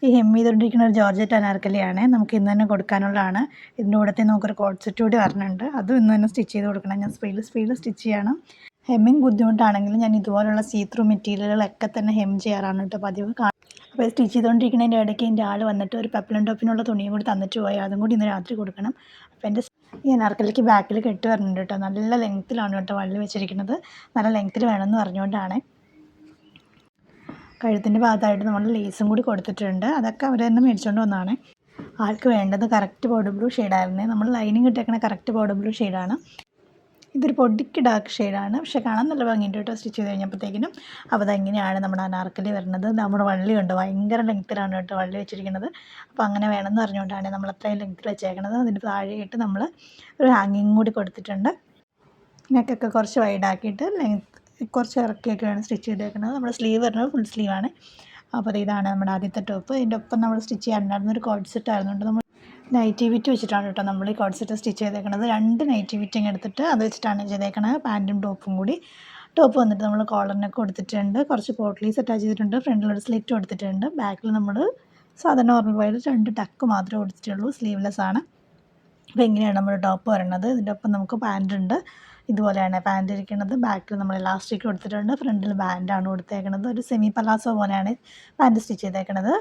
ഈ hem ചെയ്തുകൊണ്ടിരിക്കുന്ന ഒരു ജോർജറ്റ് അനാർക്കലിയാണ്. നമുക്ക് ഇന്ന് തന്നെ കൊടുക്കാനുള്ളതാണ്. ഇതിൻ്റെ കൂടത്തെ നമുക്കൊരു കോഡ് സെറ്റ് കൂടി വരുന്നുണ്ട്. അതും ഇന്ന് തന്നെ സ്റ്റിച്ച് ചെയ്ത് കൊടുക്കണം. ഞാൻ സ്പീഡിൽ സ്റ്റിച്ച് ചെയ്യണം. ഹെമ്മിങ് ബുദ്ധിമുട്ടാണെങ്കിലും ഞാൻ ഇതുപോലുള്ള സീ ത്രൂ മെറ്റീരിയലുകളൊക്കെ തന്നെ hem ചെയ്യാറാണ് കേട്ടോ പതിവ്. അപ്പോൾ സ്റ്റിച്ച് ചെയ്തുകൊണ്ടിരിക്കുന്നതിൻ്റെ ഇടയ്ക്ക് എൻ്റെ ആൾ വന്നിട്ട് ഒരു പെപ്ലം ടോപ്പിനുള്ള തുണിയും കൂടി തന്നിട്ട് പോയി. അതും കൂടി ഇന്ന് രാത്രി കൊടുക്കണം. അപ്പോൾ എൻ്റെ ഈ അനാർക്കലിക്ക് ബാക്കിൽ കെട്ട് വരുന്നുണ്ട് കേട്ടോ. നല്ല ലെങ്ത്തിലാണ് കേട്ടോ വള്ളി വെച്ചിരിക്കുന്നത്. നല്ല ലെങ്ത്തിൽ വേണമെന്ന് പറഞ്ഞുകൊണ്ടാണ്. കഴുത്തിൻ്റെ ഭാഗത്തായിട്ട് നമ്മൾ ലേസും കൂടി കൊടുത്തിട്ടുണ്ട്. അതൊക്കെ അവർ തന്നെ മേടിച്ചുകൊണ്ട് വന്നതാണ്. ആൾക്ക് വേണ്ടത് കറക്റ്റ് ബോർഡർ ബ്ലൂ ഷെയ്ഡായിരുന്നേ. നമ്മൾ ലൈനിങ് ഇട്ടേക്കണ കറക്റ്റ് ബോർഡർ ബ്ലൂ ഷെയ്ഡാണ്. ഇതൊരു പൊടിക്ക് ഡാർക്ക് ഷെയ്ഡാണ്. പക്ഷേ കാണാൻ നല്ല ഭംഗിയുണ്ട് കേട്ടോ സ്റ്റിച്ച് ചെയ്ത് കഴിഞ്ഞപ്പോഴത്തേക്കിനും. അപ്പോൾ അതെങ്ങനെയാണ് നമ്മുടെ അനാർക്കലി വരുന്നത്. നമ്മുടെ വള്ളിയുണ്ട്, ഭയങ്കര ലെങ്ത്തിലാണ് കേട്ടോ വള്ളി വെച്ചിരിക്കുന്നത്. അപ്പോൾ അങ്ങനെ വേണമെന്ന് പറഞ്ഞുകൊണ്ടാണ് നമ്മൾ അത്രയും ലെങ്ത്തിൽ വെച്ചേക്കണത്. അതിന് താഴെയായിട്ട് നമ്മൾ ഒരു ഹാങ്ങിങ് കൂടി കൊടുത്തിട്ടുണ്ട്. നെക്കൊക്കെ കുറച്ച് വൈഡാക്കിയിട്ട് കുറച്ച് ഇറക്കിയൊക്കെയാണ് സ്റ്റിച്ച് ചെയ്തേക്കുന്നത്. നമ്മുടെ സ്ലീവ് വരുന്നത് ഫുൾ സ്ലീവാണ്. അപ്പോൾ ഇതാണ് നമ്മുടെ ആദ്യത്തെ ടോപ്പ്. ഇതിൻ്റെ ഒപ്പം നമ്മൾ സ്റ്റിച്ച് ചെയ്യാറുണ്ടായിരുന്ന ഒരു കോഡ് സെറ്റ് ആയിരുന്നുകൊണ്ട് നമ്മൾ നൈറ്റി വിറ്റ് വെച്ചിട്ടാണ് കേട്ടോ നമ്മൾ ഈ കോഡ് സെറ്റ് സ്റ്റിച്ച് ചെയ്തേക്കുന്നത്. 2 നൈറ്റി വിറ്റിങ് എടുത്തിട്ട് അത് വെച്ചിട്ടാണ് ചെയ്തേക്കുന്നത്. പാൻറ്റും ടോപ്പും കൂടി. ടോപ്പ് വന്നിട്ട് നമ്മൾ കോളറിനൊക്കെ കൊടുത്തിട്ടുണ്ട്. കുറച്ച് പോട്ട്ലീസ് അറ്റാച്ച് ചെയ്തിട്ടുണ്ട്. ഫ്രണ്ടിലൊരു സ്ലിറ്റ് കൊടുത്തിട്ടുണ്ട്. ബാക്കിൽ നമ്മൾ സാധാരണ നോർമൽ വയറിൽ 2 ടക്ക് മാത്രമേ കൊടുത്തിട്ടുള്ളൂ. സ്ലീവ്ലെസ് ആണ്. അപ്പോൾ എങ്ങനെയാണ് നമ്മുടെ ടോപ്പ് വരുന്നത്. ഇതിൻ്റെ ഒപ്പം നമുക്ക് പാൻറ് ഉണ്ട്. ഇതുപോലെയാണ് പാൻറ് ഇരിക്കുന്നത്. ബാക്കിൽ നമ്മൾ ഇലാസ്റ്റിക് കൊടുത്തിട്ടുണ്ട്. ഫ്രണ്ടിൽ ബാൻഡാണ് കൊടുത്തേക്കുന്നത്. ഒരു സെമി പലാസോ പോലെയാണ് പാൻറ് സ്റ്റിച്ച് ചെയ്തേക്കുന്നത്.